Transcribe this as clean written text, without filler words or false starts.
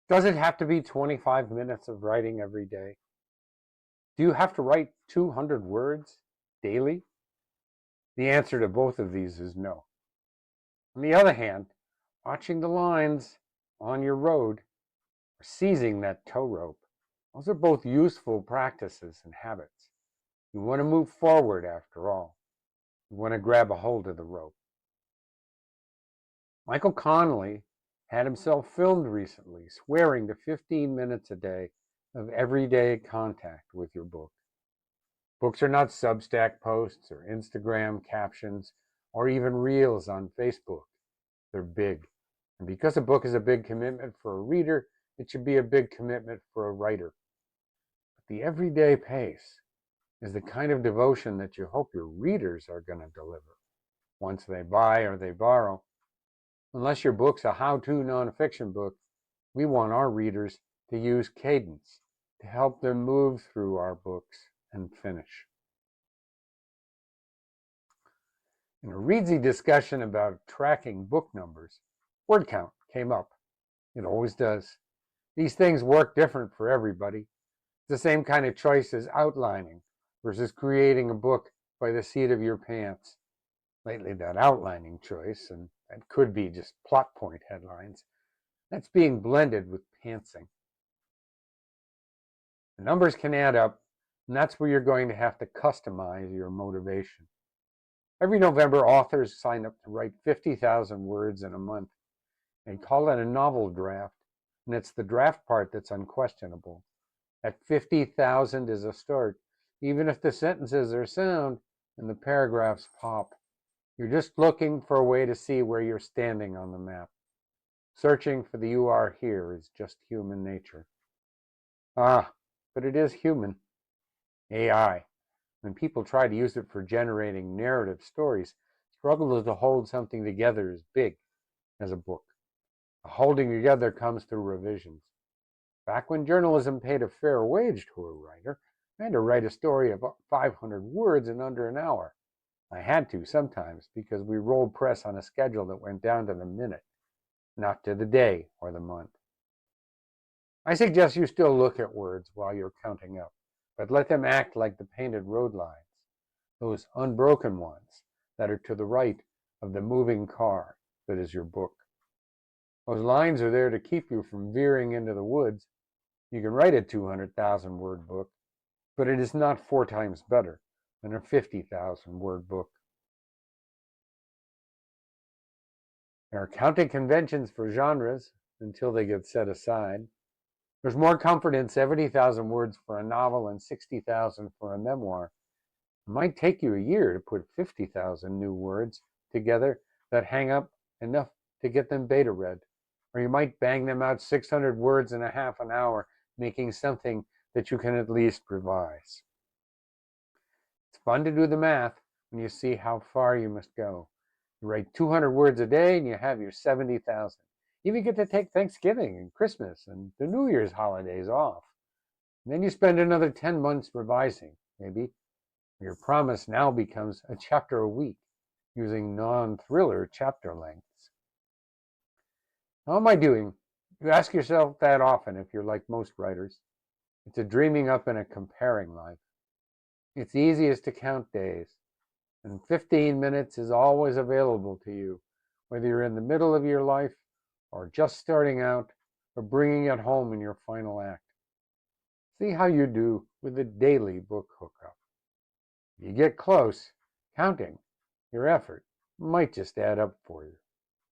Does it have to be 25 minutes of writing every day? Do you have to write 200 words daily? The answer to both of these is no. On the other hand, watching the lines on your road or seizing that tow rope, those are both useful practices and habits. You want to move forward after all. You want to grab a hold of the rope. Michael Connelly had himself filmed recently, swearing to 15 minutes a day of everyday contact with your book. Books are not Substack posts or Instagram captions or even reels on Facebook. They're big. And because a book is a big commitment for a reader, it should be a big commitment for a writer. But the everyday pace is the kind of devotion that you hope your readers are going to deliver once they buy or they borrow. Unless your book's a how-to nonfiction book, we want our readers to use cadence to help them move through our books and finish. In a Readsy discussion about tracking book numbers, word count came up. It always does. These things work different for everybody. It's the same kind of choice as outlining versus creating a book by the seat of your pants. Lately, that outlining choice, and that could be just plot point headlines, that's being blended with pantsing. The numbers can add up, and that's where you're going to have to customize your motivation. Every November, authors sign up to write 50,000 words in a month. They call it a novel draft, and it's the draft part that's unquestionable. At 50,000 is a start, even if the sentences are sound and the paragraphs pop. You're just looking for a way to see where you're standing on the map. Searching for the "you are here" is just human nature. But it is human. AI, when people try to use it for generating narrative stories, struggle to hold something together as big as a book. The holding together comes through revisions. Back when journalism paid a fair wage to a writer, I had to write a story of 500 words in under an hour. I had to sometimes because we rolled press on a schedule that went down to the minute, not to the day or the month. I suggest you still look at words while you're counting up, but let them act like the painted road lines, those unbroken ones that are to the right of the moving car that is your book. Those lines are there to keep you from veering into the woods. You can write a 200,000 word book, but it is not 4 times better than a 50,000 word book. There are counting conventions for genres until they get set aside. There's more comfort in 70,000 words for a novel and 60,000 for a memoir. It might take you a year to put 50,000 new words together that hang up enough to get them beta read. Or you might bang them out 600 words in a half an hour, making something that you can at least revise. It's fun to do the math when you see how far you must go. You write 200 words a day and you have your 70,000. You even get to take Thanksgiving and Christmas and the New Year's holidays off. And then you spend another 10 months revising, maybe. Your promise now becomes a chapter a week, using non-thriller chapter lengths. How am I doing? You ask yourself that often if you're like most writers. It's a dreaming up and a comparing life. It's easiest to count days, and 15 minutes is always available to you, whether you're in the middle of your life or just starting out or bringing it home in your final act. See how you do with the daily book hookup. If you get close, counting your effort might just add up for you.